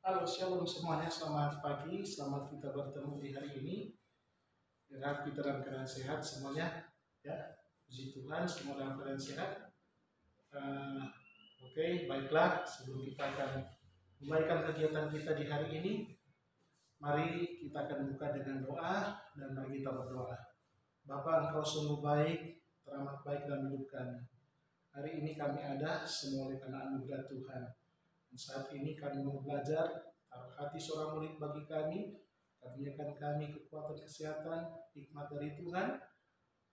Halo, shalom semuanya, selamat pagi, selamat kita bertemu di hari ini. Harap kita dalam keadaan sehat semuanya, ya. Puji Tuhan, semua dalam keadaan sehat. Oke, baiklah. Sebelum kita akan memulaikan kegiatan kita di hari ini, mari kita akan buka dengan doa dan mari kita berdoa. Bapa, Engkau sungguh baik, teramat baik dalam hidup kami. Hari ini kami ada semua oleh karena anugerah Tuhan. Dan saat ini kami mau belajar. Taruh hati seorang murid bagi kami, karuniakan kami kekuatan kesehatan, hikmat dari Tuhan.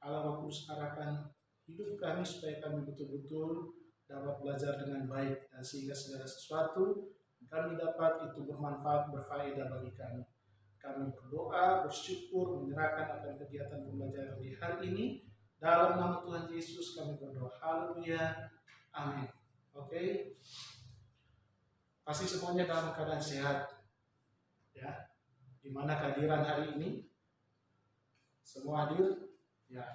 Allah Roh Kudus arahkan hidup kami supaya kami betul-betul dapat belajar dengan baik, dan sehingga segala sesuatu yang kami dapat itu bermanfaat, berfaedah bagi kami. Kami berdoa, bersyukur, menyerahkan akan kegiatan pembelajaran di hari ini. Dalam nama Tuhan Yesus kami berdoa. Haleluya. Amin. Oke. Pasti semuanya dalam keadaan sehat, ya. Di mana kehadiran hari ini semua hadir, ya.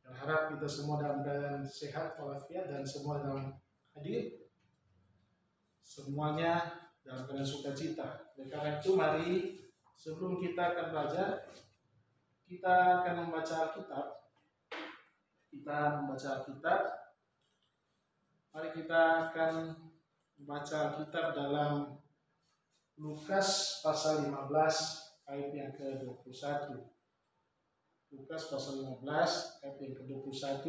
Dan harap kita semua dalam keadaan sehat walafiat dan semua dalam hadir, semuanya dalam keadaan sukacita. Oleh karena itu, mari sebelum kita akan belajar, kita akan membaca Alkitab. Mari kita akan membaca Alkitab dalam Lukas pasal 15 ayat yang ke-21. Lukas pasal 15 ayat yang ke-21.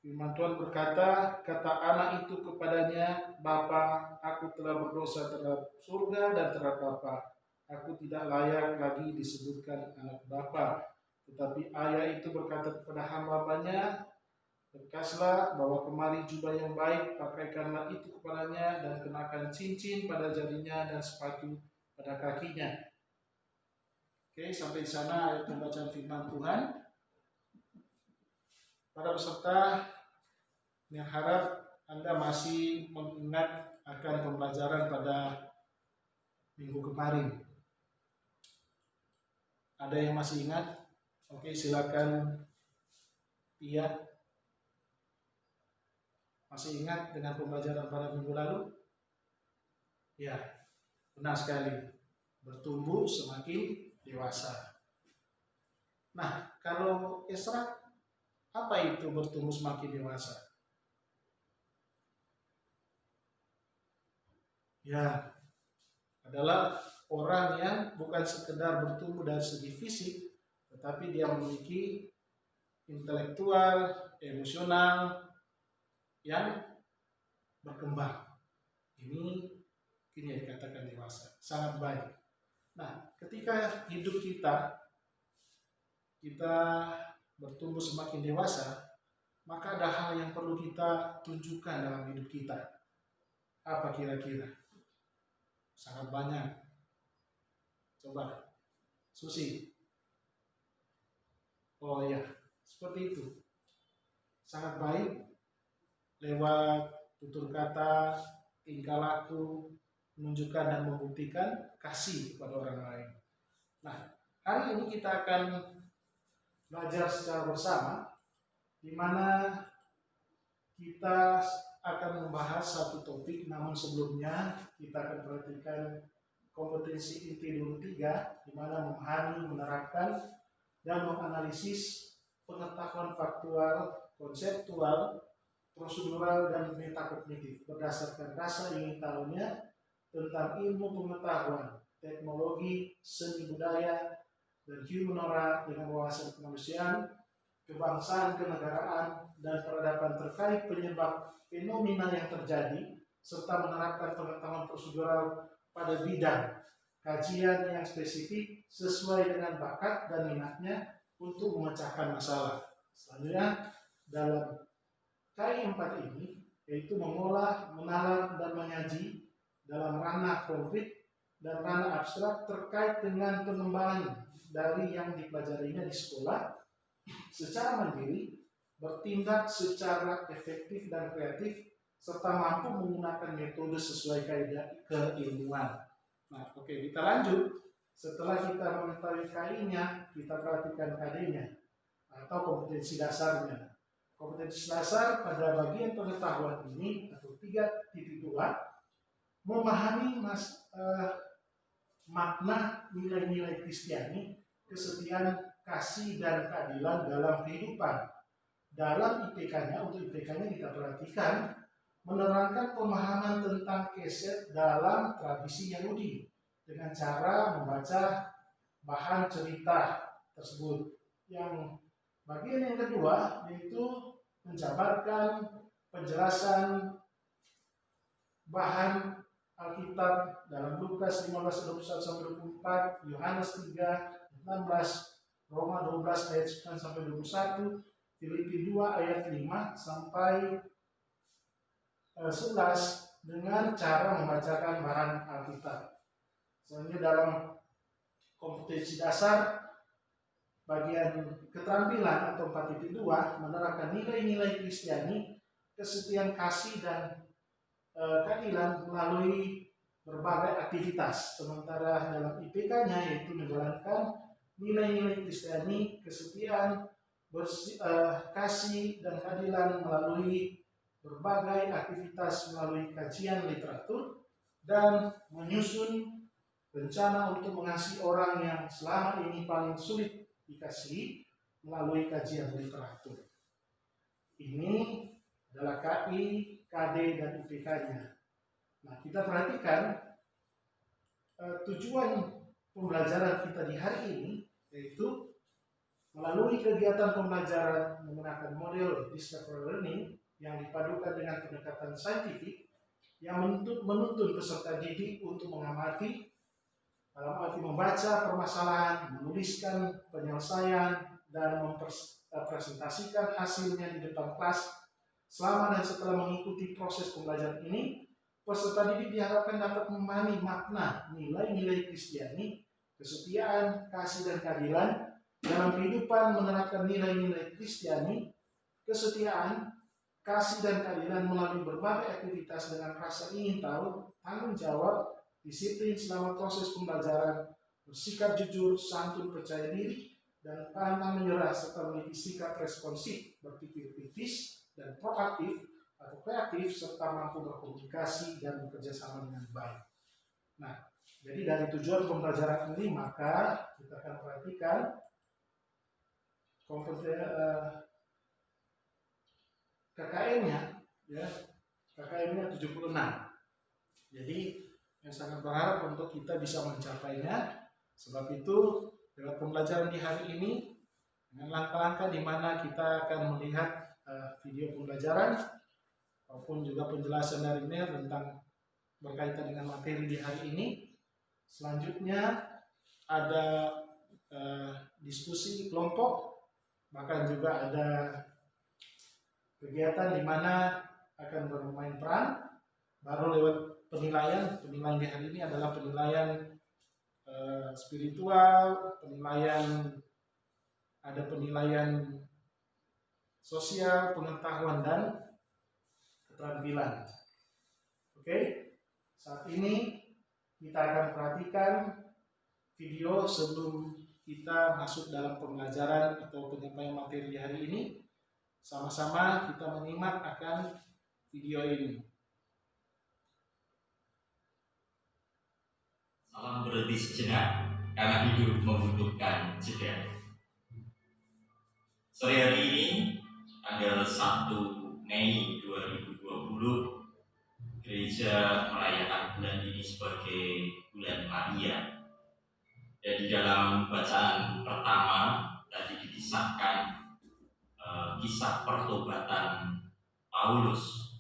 Firman Tuhan berkata, kata anak itu kepadanya, Bapa, aku telah berdosa terhadap surga dan terhadap Bapa. Aku tidak layak lagi disebutkan anak Bapa. Tetapi ayah itu berkata kepada hamba-hambanya, berkaslah, bawa kemari jubah yang baik, pakaikanlah itu kepadanya, dan kenakan cincin pada jarinya dan sepatu pada kakinya. Oke, sampai di sana ayat pembacaan firman Tuhan. Para peserta, yang harap Anda masih mengingat akan pembelajaran pada minggu kemarin. Ada yang masih ingat? Oke, silakan. Iya. Masih ingat dengan pembelajaran pada minggu lalu? Ya, benar sekali. Bertumbuh semakin dewasa. Nah, kalau Esra, apa itu bertumbuh semakin dewasa? Ya, adalah orang yang bukan sekedar bertumbuh dari segi fisik, tetapi dia memiliki intelektual, emosional yang berkembang. Ini yang dikatakan dewasa, sangat baik. Nah, ketika hidup kita bertumbuh semakin dewasa, maka ada hal yang perlu kita tunjukkan dalam hidup kita. Apa kira-kira? Sangat banyak. Coba, Susi. Oh ya, seperti itu. Sangat baik lewat tutur kata, tingkah laku, menunjukkan dan membuktikan kasih kepada orang lain. Nah, hari ini kita akan belajar secara bersama, di mana kita akan membahas satu topik, namun sebelumnya kita akan perhatikan kompetensi inti dulu 3, di mana memahami, menerapkan, dan menganalisis pengetahuan faktual, konseptual, prosedural, dan metakognitif berdasarkan rasa ingin tahunya tentang ilmu pengetahuan, teknologi, seni budaya, dan humanora dengan wawasan kemanusiaan, kebangsaan, kenegaraan, dan peradaban terkait penyebab fenomena yang terjadi, serta menerapkan pengetahuan prosedural pada bidang kajian yang spesifik sesuai dengan bakat dan minatnya untuk memecahkan masalah. Selanjutnya, dalam KI 4 ini, yaitu mengolah, menalar, dan menyaji dalam ranah konkret dan ranah abstrak terkait dengan pengembangan dari yang dipelajarinya di sekolah secara mandiri, bertindak secara efektif dan kreatif, serta mampu menggunakan metode sesuai kaidah keilmuan. Nah, oke, kita lanjut. Setelah kita mengetahui KI-nya, kita perhatikan KD-nya atau kompetensi dasarnya. Kompetensi dasar pada bagian pengetahuan ini atau 3.2 memahami makna nilai-nilai Kristiani, kesetiaan, kasih, dan keadilan dalam kehidupan. Dalam IPK-nya, untuk IPK-nya kita perhatikan, menerangkan pemahaman tentang keset dalam tradisi Yahudi dengan cara membaca bahan cerita tersebut. Yang bagian yang kedua yaitu menjabarkan penjelasan bahan Alkitab dalam Lukas 15:21-24, Yohanes 3:16, Roma 12 ayat 9-21, Filipi 2 ayat 5 sampai 11 dengan cara membacakan bahan Alkitab. Selanjutnya dalam kompetensi dasar bagian keterampilan atau 4.2 menerangkan nilai-nilai Kristiani, kesetiaan, kasih, dan keadilan melalui berbagai aktivitas. Sementara dalam IPK-nya yaitu menjalankan nilai-nilai Kristiani, kesetiaan, kasih, dan keadilan melalui berbagai aktivitas melalui kajian literatur dan menyusun rencana untuk mengasihi orang yang selama ini paling sulit dikasihi melalui kajian literatur. Ini adalah KI, KD, dan IPK-nya. Nah, kita perhatikan tujuan pembelajaran kita di hari ini yaitu melalui kegiatan pembelajaran menggunakan model discovery learning yang dipadukan dengan pendekatan saintifik yang menuntun peserta didik untuk mengamati, dalam arti membaca permasalahan, menuliskan penyelesaian, dan mempresentasikan hasilnya di depan kelas. Selama dan setelah mengikuti proses pembelajaran ini, peserta didik diharapkan dapat memahami makna nilai-nilai Kristiani, kesetiaan, kasih, dan keadilan dalam kehidupan, menerapkan nilai-nilai Kristiani, kesetiaan, kasih, dan keadilan melalui berbagai aktivitas dengan rasa ingin tahu, tanggung jawab, disiplin selama proses pembelajaran, bersikap jujur, santun, percaya diri, dan pantang menyerah, serta memiliki sikap responsif, berpikir kritis dan proaktif atau kreatif, serta mampu berkomunikasi dan bekerja sama dengan baik. Nah, jadi dari tujuan pembelajaran ini maka kita akan perhatikan KKM-nya, ya, KKM-nya 76. Jadi yang sangat berharap untuk kita bisa mencapainya. Sebab itu lewat pembelajaran di hari ini dengan langkah-langkah di mana kita akan melihat video pembelajaran maupun juga penjelasan dari Ner tentang berkaitan dengan materi di hari ini. Selanjutnya ada diskusi kelompok, bahkan juga ada kegiatan di mana akan bermain peran. Baru lewat penilaian di hari ini adalah penilaian spiritual, ada penilaian sosial, pengetahuan, dan keterampilan. Oke, saat ini kita akan perhatikan video sebelum kita masuk dalam pembelajaran atau penyampaian materi di hari ini. Sama-sama kita menyimak akan video ini. Salam berhenti sejenak, karena hidup membutuhkan jeda. Sore hari ini, tanggal 1 Mei 2020, gereja merayakan bulan ini sebagai bulan Maria. Dan di dalam bacaan pertama tadi dikisahkan kisah pertobatan Paulus.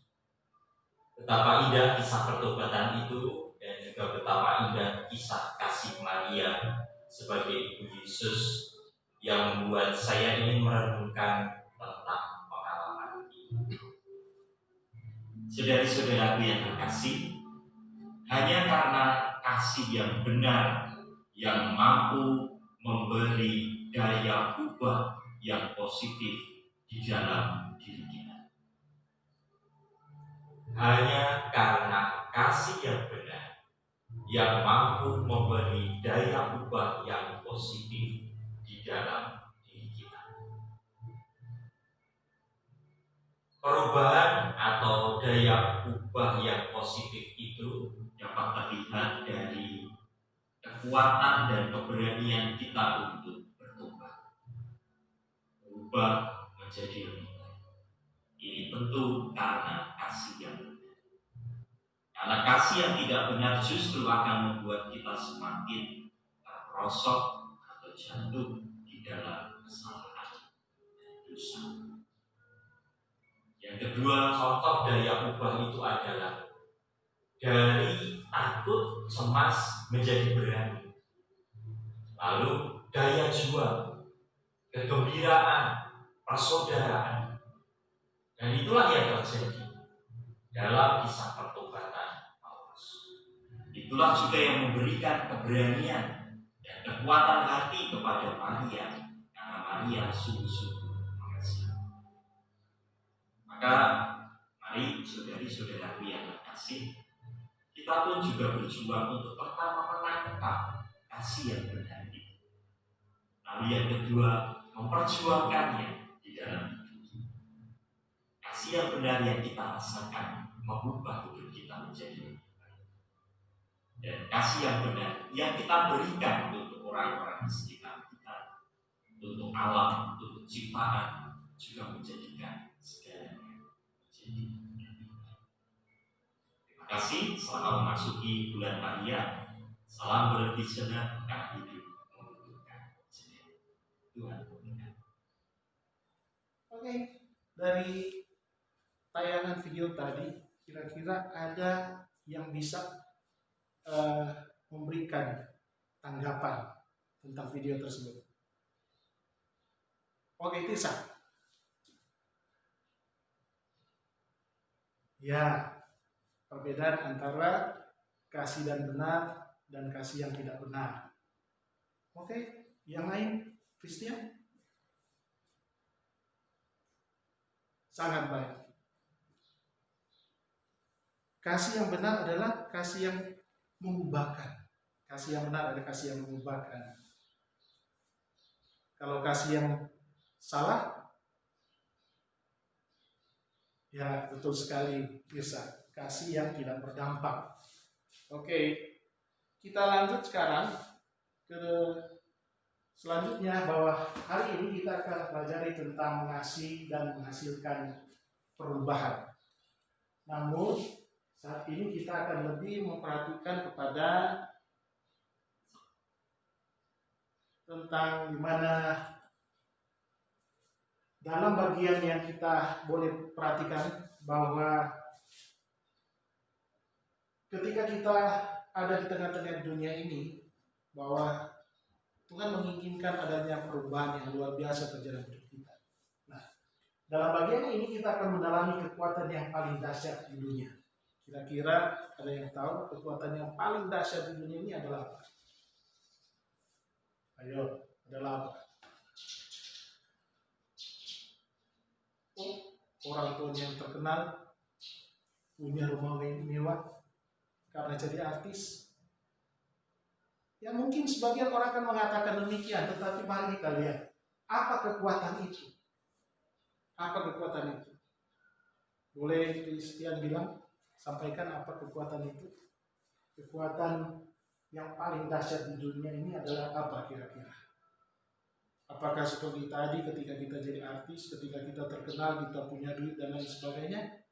Betapa indah kisah pertobatan itu, dan juga betapa indah kisah kasih Maria sebagai Ibu Yesus yang membuat saya ingin merenungkan tentang pengalaman ini. Saudara-saudaraku yang terkasih, hanya karena kasih yang benar yang mampu memberi daya ubah yang positif di dalam diri kita. Hanya karena kasih yang benar yang mampu memberi daya ubah yang positif di dalam diri kita. Perubahan atau daya ubah yang positif itu dapat terlihat dari kekuatan dan keberanian kita untuk berubah menjadi lebih baik. Ini tentu karena kasih yang benar. Karena kasih yang tidak benar justru akan membuat kita semakin terperosok atau jatuh di dalam kesalahan dan dosa. Yang kedua, contoh daya ubah itu adalah dari takut, cemas menjadi berani. Lalu daya juang, kegembiraan, persaudaraan. Dan itulah yang terjadi dalam kisah pertobatan Paulus. Itulah juga yang memberikan keberanian dan kekuatan hati kepada Maria, karena Maria sungguh-sungguh mengasihi. Maka mari saudari-saudaraku yang terkasih, kita pun juga berjuang untuk pertama menangkap kasih yang benar itu. Lalu yang kedua, memperjuangkannya di dalam hidup. Kasih yang benar yang kita rasakan mengubah hidup kita menjadi lebih baik. Dan kasih yang benar yang kita berikan untuk orang-orang di sekitar kita, untuk alam, untuk penciptaan, juga menjadikan segalanya menjadi lebih baik. Terima kasih. Selamat memasuki bulan Maria. Salam berhenti sejenak karena hidup membutuhkan jeda. Tuhan memberkati. Oke, dari tayangan video tadi, kira-kira ada yang bisa memberikan tanggapan tentang video tersebut? Oke, Tirsa. Ya, perbedaan antara kasih dan benar dan kasih yang tidak benar. Oke, yang lain, Christian? Sangat baik. Kasih yang benar adalah kasih yang mengubahkan. Kasih yang benar adalah kasih yang mengubahkan. Kalau kasih yang salah, ya betul sekali, bisa kasih yang tidak berdampak. Oke, kita lanjut sekarang ke selanjutnya, bahwa hari ini kita akan pelajari tentang mengasihi dan menghasilkan perubahan. Namun saat ini kita akan lebih memperhatikan kepada tentang dimana dalam bagian yang kita boleh perhatikan bahwa ketika kita ada di tengah-tengah dunia ini, bahwa Tuhan menginginkan adanya perubahan yang luar biasa terjadi di hidup kita. Nah, dalam bagian ini kita akan mendalami kekuatan yang paling dahsyat di dunia. Kira-kira ada yang tahu kekuatan yang paling dahsyat di dunia ini adalah apa? Ayo, adalah apa? Orang tua yang terkenal, punya rumah mewah karena jadi artis. Ya mungkin sebagian orang akan mengatakan demikian, tetapi mari kita lihat apa kekuatan itu. Apa kekuatan itu? Boleh Christian bilang, sampaikan apa kekuatan itu? Kekuatan yang paling dahsyat di dunia ini adalah apa kira-kira? Apakah seperti tadi ketika kita jadi artis, ketika kita terkenal, kita punya duit dan lain sebagainya?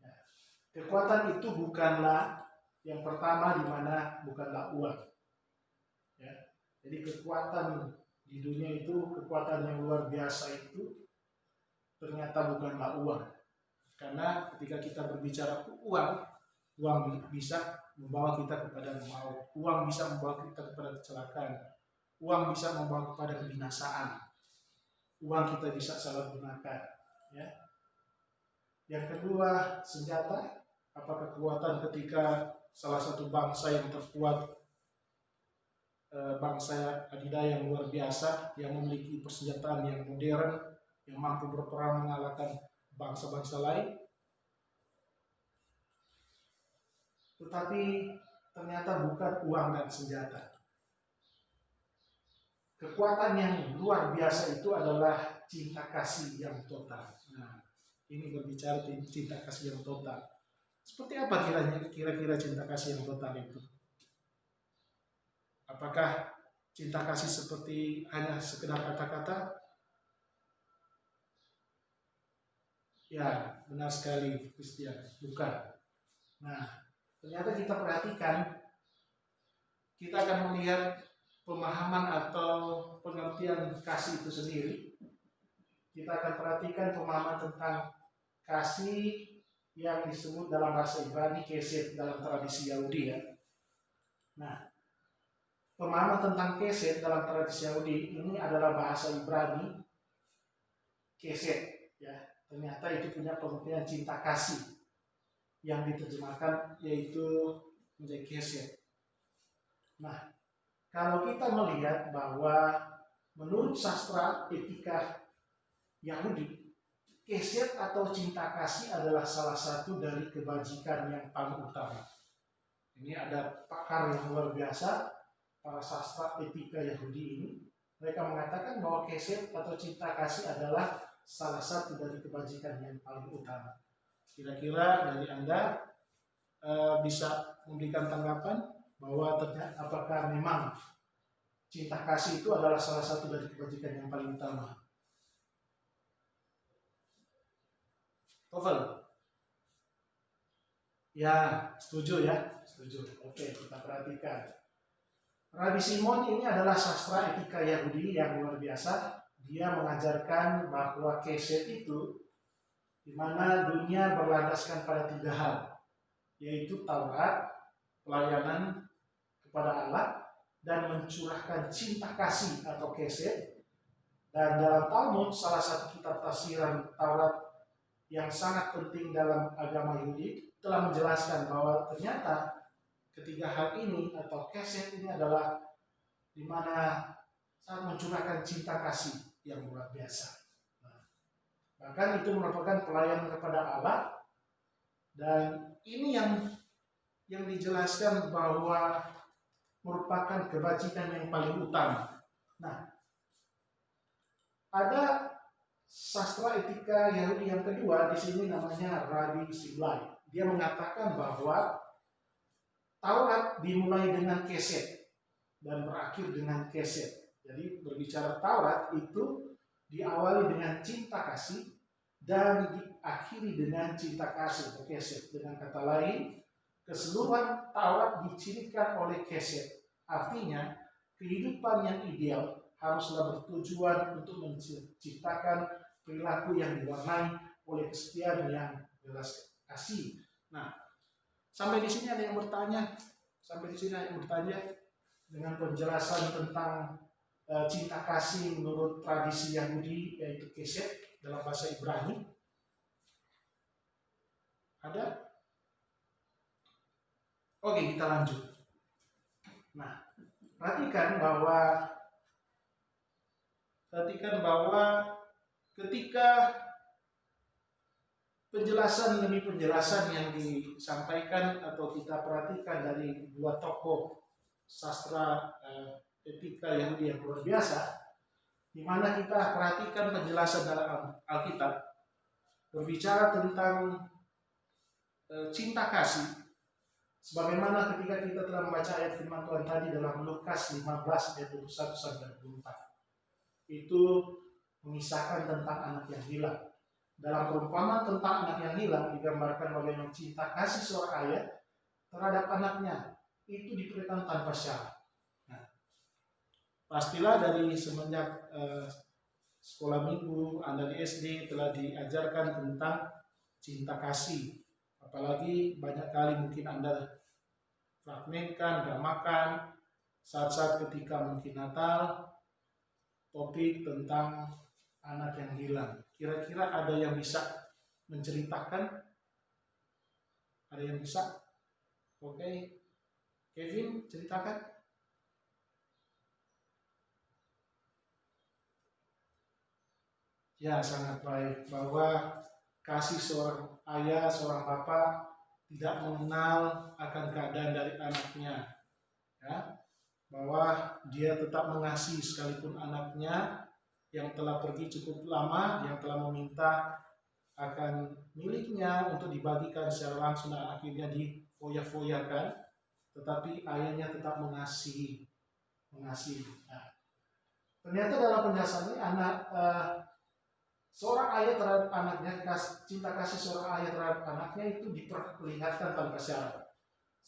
Ya. Kekuatan itu bukanlah yang pertama, di mana bukanlah uang. Ya. Jadi kekuatan di dunia itu, kekuatan yang luar biasa itu ternyata bukanlah uang. Karena ketika kita berbicara uang bisa membawa kita kepada maut, uang bisa membawa kita kepada kecelakaan, uang bisa membawa kepada kebinasaan, uang kita bisa salah gunakan. Ya. Yang kedua, senjata. Apa kekuatan ketika salah satu bangsa yang terkuat, bangsa adidaya yang luar biasa, yang memiliki persenjataan yang modern, yang mampu berperang mengalahkan bangsa-bangsa lain, tetapi ternyata bukan uang dan senjata. kekuatan yang luar biasa itu adalah cinta kasih yang total. Nah, ini berbicara cinta kasih yang total. Seperti apa kira-kira cinta kasih yang total itu? Apakah cinta kasih seperti hanya sekedar kata-kata? Ya, benar sekali, Christian. Bukan. Nah, ternyata kita perhatikan, kita akan melihat pemahaman atau pengertian kasih itu sendiri. Kita akan perhatikan pemahaman tentang kasih yang disebut dalam bahasa Ibrani kesed dalam tradisi Yahudi ya. Nah, pemahaman tentang kesed dalam tradisi Yahudi ini adalah bahasa Ibrani kesed ya. Ternyata itu punya pengertian cinta kasih yang diterjemahkan yaitu menjadi kesed. Nah, kalau kita melihat bahwa menurut sastra etika Yahudi, kesed atau cinta kasih adalah salah satu dari kebajikan yang paling utama. Ini ada pakar yang luar biasa, para sastra etika Yahudi ini. Mereka mengatakan bahwa kesed atau cinta kasih adalah salah satu dari kebajikan yang paling utama. Kira-kira dari Anda bisa memberikan tanggapan bahwa apakah memang cinta kasih itu adalah salah satu dari kebajikan yang paling utama? Tovel? Ya, setuju ya? Setuju. Oke, kita perhatikan. Rabbi Simon ini adalah sastra etika Yahudi yang luar biasa. Dia mengajarkan bahwa kesed itu di mana dunia berlandaskan pada 3 hal, yaitu Taurat, pelayanan kepada Allah, dan mencurahkan cinta kasih atau kesed. Dan dalam Talmud, salah satu kitab tafsiran Taurat yang sangat penting dalam agama Yahudi, telah menjelaskan bahwa ternyata ketiga hal ini atau kesed ini adalah di mana saat mencurahkan cinta kasih yang luar biasa. Nah, bahkan itu merupakan pelayanan kepada Allah, dan ini yang dijelaskan bahwa merupakan kebajikan yang paling utama. Nah, ada sastra etika Yahudi yang kedua di sini namanya Rabbi Siblai. Dia mengatakan bahwa Taurat dimulai dengan kesed dan berakhir dengan kesed. Jadi berbicara Taurat itu diawali dengan cinta kasih dan diakhiri dengan cinta kasih atau kesed. Dengan kata lain, keseluruhan Taurat dicirikan oleh kesed. Artinya, kehidupan yang ideal haruslah bertujuan untuk menciptakan perilaku yang diwarnai oleh kesetiaan yang belas kasih. Nah, sampai di sini ada yang bertanya. Dengan penjelasan tentang cinta kasih menurut tradisi Yahudi yaitu kesed dalam bahasa Ibrani. Ada? Oke, kita lanjut. Nah, perhatikan bahwa ketika penjelasan demi penjelasan yang disampaikan atau kita perhatikan dari 2 tokoh sastra etika Yahudi yang luar biasa, di mana kita perhatikan penjelasan dalam Alkitab berbicara tentang cinta kasih, sebagaimana ketika kita telah membaca ayat firman Tuhan tadi dalam Lukas 15 ayat 21 sampai 24. Itu mengisahkan tentang anak yang hilang. Dalam perumpamaan tentang anak yang hilang digambarkan bagaimana cinta kasih seorang ayah terhadap anaknya itu diberikan tanpa syarat. Nah, pastilah dari semenjak sekolah minggu Anda di SD telah diajarkan tentang cinta kasih. Apalagi banyak kali mungkin Anda fragmenkan, dramakan saat-saat ketika mungkin Natal, topik tentang anak yang hilang. Kira-kira ada yang bisa menceritakan? Ada yang bisa? Oke. Kevin, ceritakan. Ya, sangat baik. Bahwa kasih seorang ayah, seorang bapak tidak mengenal akan keadaan dari anaknya. Ya. bahwa dia tetap mengasihi sekalipun anaknya yang telah pergi cukup lama, yang telah meminta akan miliknya untuk dibagikan secara langsung dan akhirnya difoya-foyakan, tetapi ayahnya tetap mengasihi. Nah, ternyata dalam penjelasan ini seorang ayah terhadap anaknya, cinta kasih seorang ayah terhadap anaknya itu diperlihatkan tanpa syarat.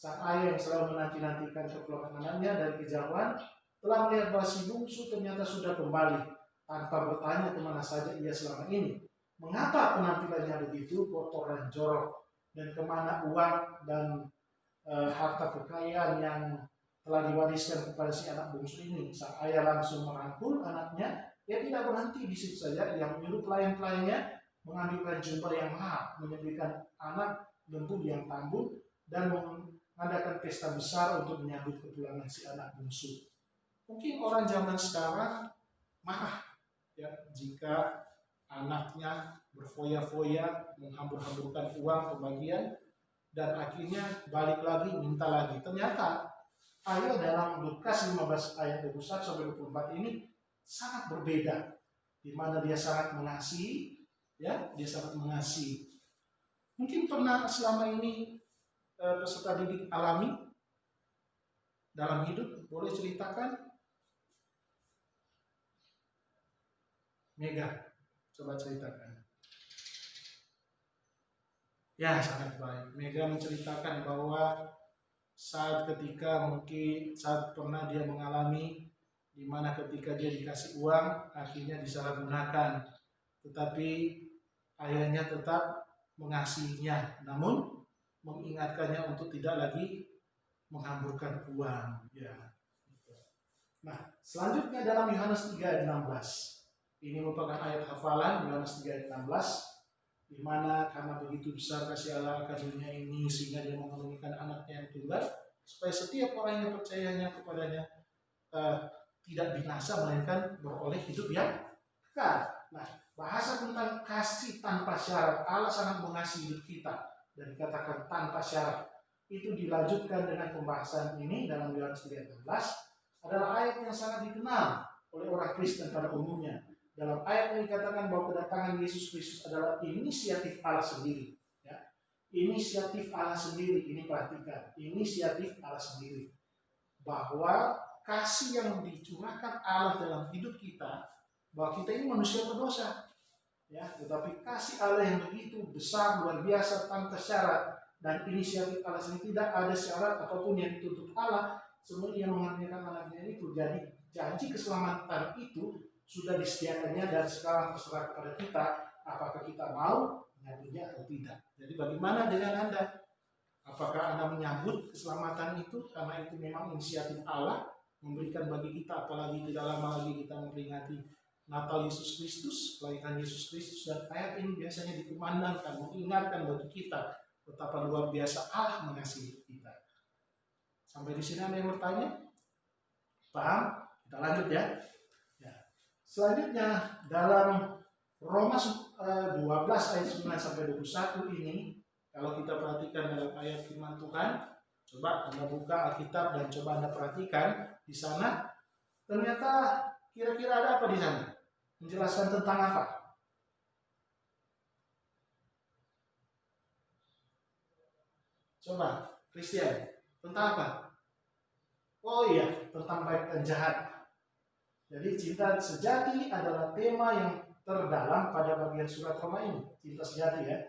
Sang ayah yang selalu menanti-nantikan kepulangan anaknya dari kejauhan telah melihat bahwa si bungsu ternyata sudah kembali tanpa bertanya kemana saja ia selama ini. Mengapa penampilannya begitu kotor dan jorok, dan kemana uang dan harta kekayaan yang telah diwariskan kepada si anak bungsu ini? Sang ayah langsung merangkul anaknya. Dia tidak berhenti di situ saja. Dia menyuruh pelayan-pelayannya mengambilkan jubah yang mahal, menyembelihkan anak lembu yang tambun, dan mengadakan pesta besar untuk menyambut kepulangan si anak bungsu. Mungkin orang zaman sekarang marah ya jika anaknya berfoya-foya menghambur-hamburkan uang pembagian dan akhirnya balik lagi minta lagi. Ternyata ayat dalam Lukas 15 ayat 21 sampai 24 ini sangat berbeda, di mana dia sangat mengasihi, ya, dia sangat mengasihi. Mungkin pernah selama ini peserta didik alami dalam hidup, boleh ceritakan? Mega, coba ceritakan. Ya, sangat baik. Mega menceritakan bahwa saat pernah dia mengalami di mana ketika dia dikasih uang akhirnya disalahgunakan, tetapi ayahnya tetap mengasihinya, namun mengingatkannya untuk tidak lagi menghamburkan uang. Ya. Nah, selanjutnya dalam Yohanes 3 ayat 16. Ini merupakan ayat hafalan Yohanes 3 ayat 16, di mana karena begitu besar kasih Allah akan dunia ini sehingga dia mengaruniakan anaknya yang tunggal supaya setiap orang yang percayanya kepadanya tidak binasa melainkan beroleh hidup yang kekal. Nah, bahasa tentang kasih tanpa syarat, Allah sangat mengasihi hidup kita dan dikatakan tanpa syarat, itu dilanjutkan dengan pembahasan ini dalam Yohanes 3:16 adalah ayat yang sangat dikenal oleh orang Kristen pada umumnya. Dalam ayat ini dikatakan bahwa kedatangan Yesus Kristus adalah inisiatif Allah sendiri. Ya. Inisiatif Allah sendiri, ini perhatikan, inisiatif Allah sendiri. Bahwa kasih yang dicurahkan Allah dalam hidup kita, bahwa kita ini manusia berdosa. Ya, tetapi kasih Allah yang begitu besar, luar biasa, tanpa syarat, dan inisiatif Allah sendiri, tidak ada syarat apapun yang dituntut Allah. Semua yang mengaruniakan anaknya itu, jadi janji keselamatan itu sudah disediakannya dan sekarang terserah kepada kita apakah kita mau menyambutnya atau tidak. Jadi bagaimana dengan Anda? Apakah Anda menyambut keselamatan itu karena itu memang inisiatif Allah memberikan bagi kita, apalagi tidak lama lagi kita memperingati Natal Yesus Kristus, kelahiran Yesus Kristus, dan ayat ini biasanya dikumandangkan, mengingatkan bagi kita betapa luar biasa Allah mengasihi kita. Sampai di sini ada yang bertanya? Paham? Kita lanjut ya. Selanjutnya dalam Roma 12 ayat 9 sampai 21 ini, kalau kita perhatikan dalam ayat firman Tuhan, coba Anda buka Alkitab dan coba Anda perhatikan di sana, ternyata kira-kira ada apa di sana? Menjelaskan tentang apa? Coba, Christian, tentang apa? Oh iya, tentang baik dan jahat. Jadi cinta sejati adalah tema yang terdalam pada bagian surat Roma ini. Cinta sejati ya.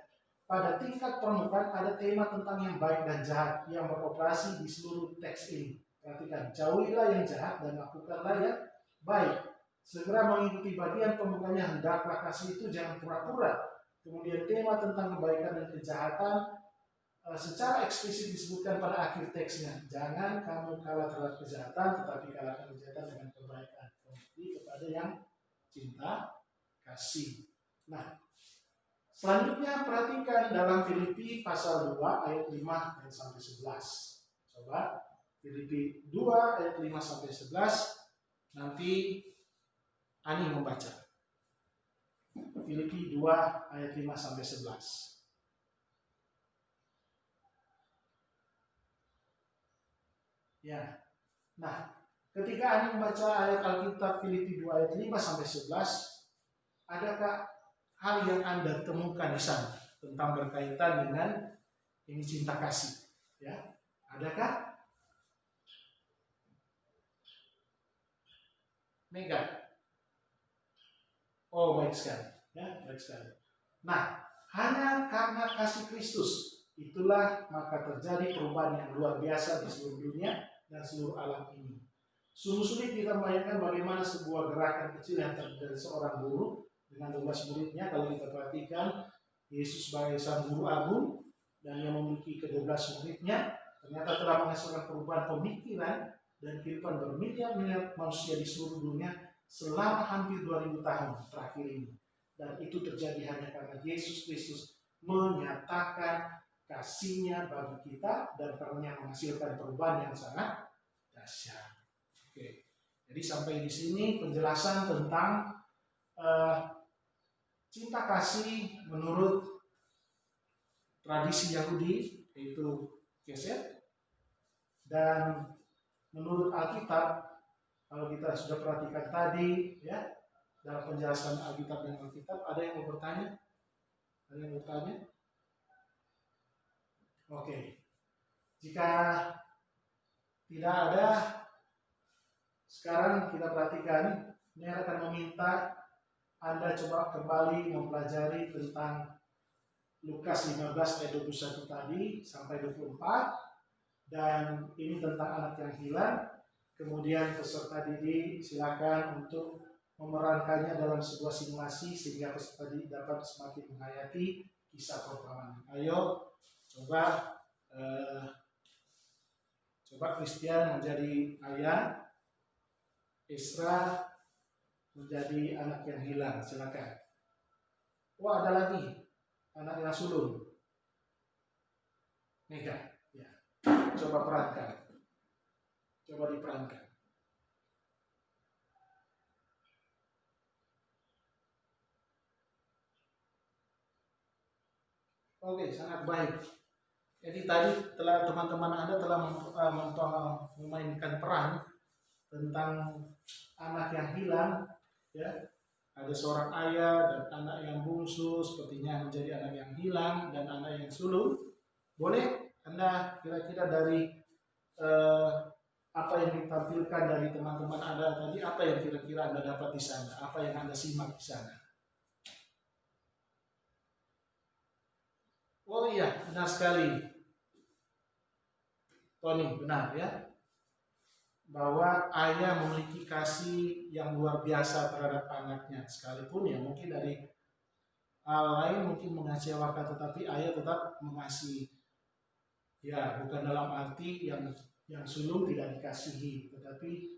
Pada tingkat permukaan ada tema tentang yang baik dan jahat yang beroperasi di seluruh teks ini. Perhatikan, jauhilah yang jahat dan lakukanlah yang baik. Segera mengikuti bagian pembukanya, hendaklah kasih itu jangan pura-pura. Kemudian tema tentang kebaikan dan kejahatan secara eksplisit disebutkan pada akhir teksnya. Jangan kamu kalah terhadap kejahatan, tetapi kalahkan kejahatan dengan kebaikan. Kepada yang cinta kasih. Nah, selanjutnya perhatikan dalam Filipi pasal 2 ayat 5 ayat sampai 11. Coba Filipi 2 ayat 5 sampai 11. Nanti Ani membaca. Filipi 2 ayat 5 sampai 11. Ya. Nah, Ketika Anda membaca ayat Alkitab Filipi 2 ayat 5 sampai 11, adakah hal yang Anda temukan di sana tentang berkaitan dengan ini cinta kasih? Ya, adakah? Mega. Oh, baik sekali. Ya, baik sekali. Nah, hanya karena kasih Kristus itulah maka terjadi perubahan yang luar biasa di seluruh dunia dan seluruh alam ini. Sungguh sulit kita membayangkan bagaimana sebuah gerakan kecil yang terdiri dari seorang guru dengan 12 muridnya. Kalau kita perhatikan, Yesus sebagai sang guru agung dan yang memiliki ke-12 muridnya ternyata telah menghasilkan perubahan pemikiran dan kehidupan bermiliar-miliar manusia di seluruh dunia selama hampir 2000 tahun terakhir ini. Dan itu terjadi hanya karena Yesus Kristus menyatakan kasih-Nya bagi kita dan karenanya menghasilkan perubahan yang sangat dahsyat. Oke. Jadi sampai di sini penjelasan tentang cinta kasih menurut tradisi Yahudi, yaitu Kesed, dan menurut Alkitab. Kalau kita sudah perhatikan tadi, ya, dalam penjelasan Alkitab dan Alkitab, ada yang mau bertanya? Ada yang mau bertanya? Oke. Jika tidak ada, sekarang kita perhatikan, ini akan meminta Anda coba kembali mempelajari tentang Lukas 15 ayat 21 tadi sampai 24, dan ini tentang anak yang hilang. Kemudian peserta didik silakan untuk memerankannya dalam sebuah simulasi sehingga peserta didik dapat semakin menghayati kisah perumpamaan. Ayo coba Christian menjadi ayah, Isra menjadi anak yang hilang. Silakan. Wah, ada lagi anak yang sulung. Mega, ya. Coba perankan. Coba diperankan. Oke, sangat baik. Jadi tadi telah teman-teman Anda telah memainkan peran tentang anak yang hilang, ya. Ada seorang ayah dan anak yang bungsu sepertinya menjadi anak yang hilang dan anak yang sulung. Boleh Anda kira-kira dari apa yang ditampilkan dari teman-teman Anda tadi, apa yang kira-kira Anda dapat di sana? Apa yang Anda simak di sana? Oh iya, benar sekali. Tony, benar ya. Bahwa ayah memiliki kasih yang luar biasa terhadap anaknya. Sekalipun ya mungkin dari hal lain mungkin mengecewakan, tetapi ayah tetap mengasihi. Ya, bukan dalam arti yang sulung tidak dikasihi, tetapi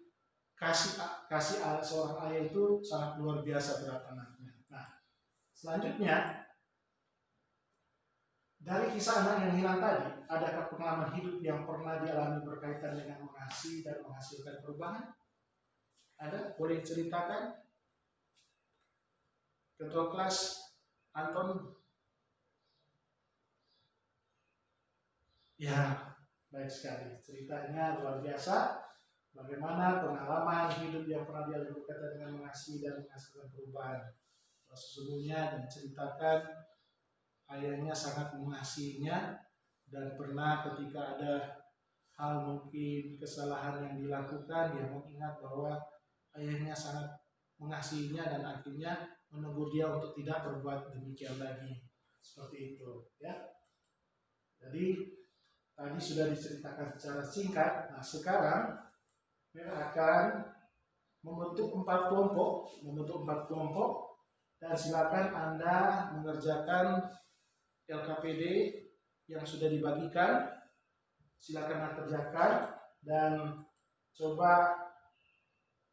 kasih seorang ayah itu sangat luar biasa terhadap anaknya. Nah, selanjutnya dari kisah anak yang hilang tadi, adakah pengalaman hidup yang pernah dialami berkaitan dengan mengasihi dan menghasilkan perubahan? Ada? Boleh ceritakan? Ketua kelas Anton? Ya, baik sekali. Ceritanya luar biasa. Bagaimana pengalaman hidup yang pernah dialami berkaitan dengan mengasihi dan menghasilkan perubahan. Sesungguhnya menceritakan ayahnya sangat mengasihinya dan pernah ketika ada hal mungkin kesalahan yang dilakukan, dia mengingat bahwa ayahnya sangat mengasihinya dan akhirnya menegur dia untuk tidak berbuat demikian lagi. Seperti itu, ya. Jadi tadi sudah diceritakan secara singkat. Nah, sekarang kita akan membentuk 4 kelompok dan silakan Anda mengerjakan LKPD yang sudah dibagikan. Silakan Anda kerjakan dan coba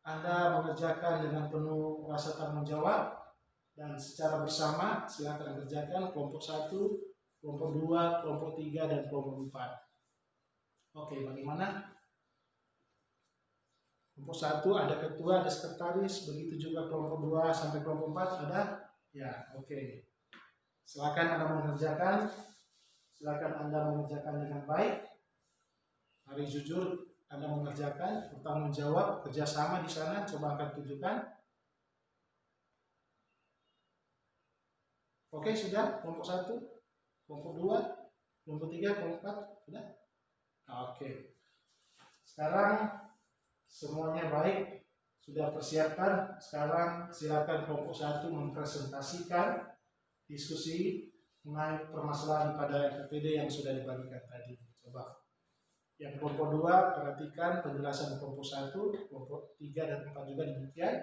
Anda mengerjakan dengan penuh rasa tanggung jawab dan secara bersama. Silakan kerjakan kelompok 1, kelompok 2, kelompok 3 dan kelompok 4. Oke, bagaimana? Kelompok 1 ada ketua, ada sekretaris, begitu juga kelompok 2 sampai kelompok 4 ada? Ya, oke. Silakan Anda mengerjakan. Silakan Anda mengerjakan dengan baik. Mari jujur Anda mengerjakan, bertanggung jawab, kerjasama di sana. Coba akan tunjukkan. Oke, sudah. Kelompok 1, kelompok 2, kelompok 3, kelompok 4, sudah. Oke. Sekarang semuanya baik, sudah persiapkan. Sekarang silakan kelompok 1 mempresentasikan diskusi mengenai permasalahan pada FPD yang sudah dibagikan tadi. Coba. Yang kelompok 2 perhatikan penjelasan kelompok 1, kelompok 3 dan 4 juga demikian.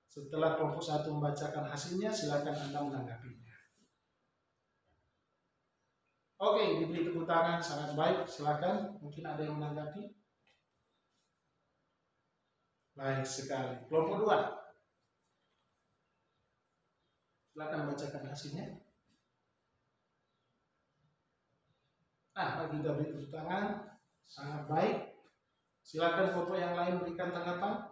Setelah kelompok 1 membacakan hasilnya, silakan Anda menanggapinya. Oke, diberi tepuk tangan, sangat baik. Silakan, mungkin ada yang menanggapi. Baik sekali. Kelompok 2. Silakan bacakan hasilnya. Bagi kita beri tepuk tangan, sangat baik. Silakan kelompok yang lain berikan tanggapan.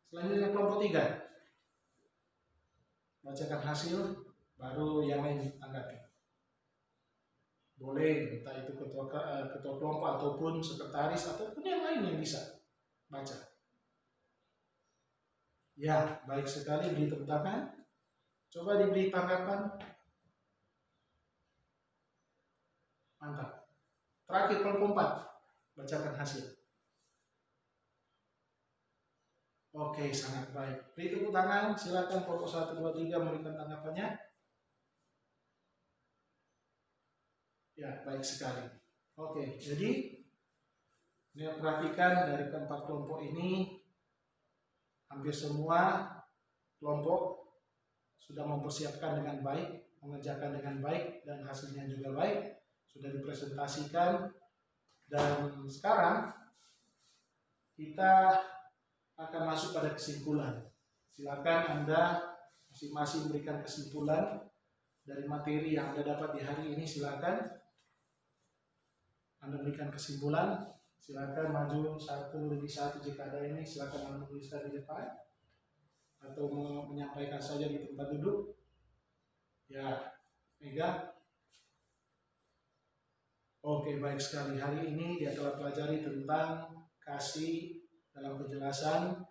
Selanjutnya kelompok 3. Bacakan hasil, baru yang lain tanggapi. Boleh, entah itu ketua kelompok ataupun sekretaris ataupun yang lain yang bisa baca. Ya, baik sekali, beri tepuk tangan. Coba diberi tanggapan. Mantap. Terakhir kelompok 4, bacakan hasil. Oke, sangat baik. Beri tepuk tangan. Silakan kelompok 1, 2, 3 memberikan tanggapannya. Ya, baik sekali. Oke, jadi perhatikan dari keempat kelompok ini, hampir semua kelompok sudah mempersiapkan dengan baik, mengerjakan dengan baik, dan hasilnya juga baik, sudah dipresentasikan. Dan sekarang kita akan masuk pada kesimpulan. Silakan Anda masing-masing berikan kesimpulan dari materi yang Anda dapat di hari ini. Silakan Anda berikan kesimpulan. Silakan maju satu demi satu jika ada ini. Silakan Anda menuliskan di depan atau menyampaikan saja di tempat duduk. Ya, Mega. Oke, baik sekali. Hari ini dia telah pelajari tentang kasih dalam penjelasan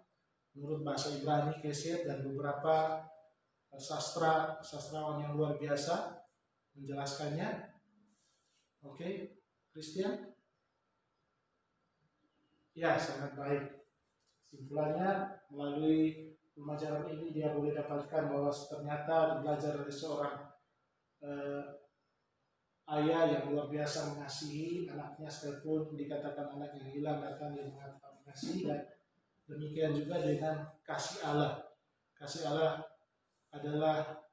menurut bahasa Ibrani, Kesed, dan beberapa sastrawan yang luar biasa menjelaskannya. Oke. Christian? Ya, sangat baik. Kesimpulannya, melalui pembelajaran ini dia boleh dapatkan bahwa ternyata belajar dari seorang ayah yang luar biasa mengasihi anaknya, sekalipun dikatakan anak yang hilang datang dia mengasihi, dan demikian juga dengan kasih Allah. Kasih Allah adalah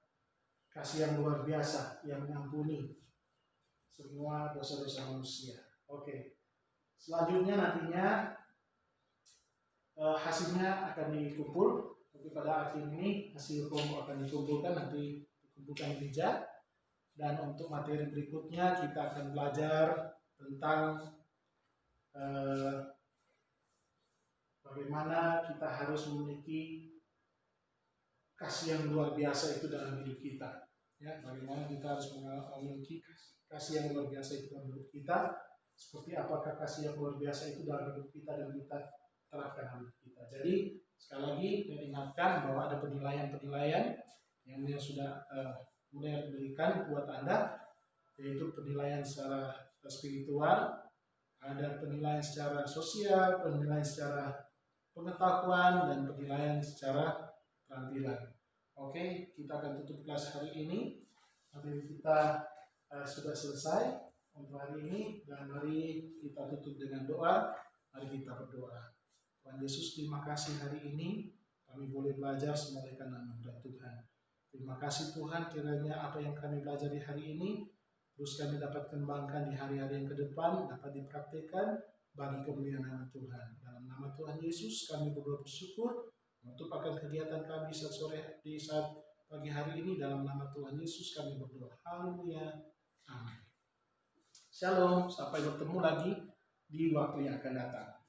kasih yang luar biasa yang mengampuni semua dosa-dosa manusia. Oke. Selanjutnya nantinya hasilnya akan dikumpul. Tapi pada akhir ini hasil kelompok akan dikumpulkan, nanti dikumpulkan di meja. Dan untuk materi berikutnya kita akan belajar tentang bagaimana kita harus memiliki kasih yang luar biasa itu dalam hidup kita. Ya, bagaimana kita harus memiliki kasih yang luar biasa itu dalam hidup kita. Seperti apakah kasih yang luar biasa itu dalam hidup kita dan kita terapkan dalam hidup kita. Jadi sekali lagi saya ingatkan bahwa ada penilaian-penilaian yang sudah mulai diberikan buat Anda, yaitu penilaian secara spiritual, ada penilaian secara sosial, penilaian secara pengetahuan, dan penilaian secara tampilan. Oke, kita akan tutup kelas hari ini. Apabila kita sudah selesai untuk hari ini, dan mari kita tutup dengan doa. Mari kita berdoa. Tuhan Yesus, terima kasih hari ini kami boleh belajar semulaikan nama Tuhan. Terima kasih Tuhan, kiranya apa yang kami belajar di hari ini terus kami dapat kembangkan di hari-hari yang ke depan, dapat dipraktikkan bagi kemuliaan nama Tuhan. Dalam nama Tuhan Yesus kami bersyukur untuk akan kegiatan kami saat sore di saat pagi hari ini. Dalam nama Tuhan Yesus kami berdoa. Haleluya. Amin. Shalom, sampai bertemu lagi di waktu yang akan datang.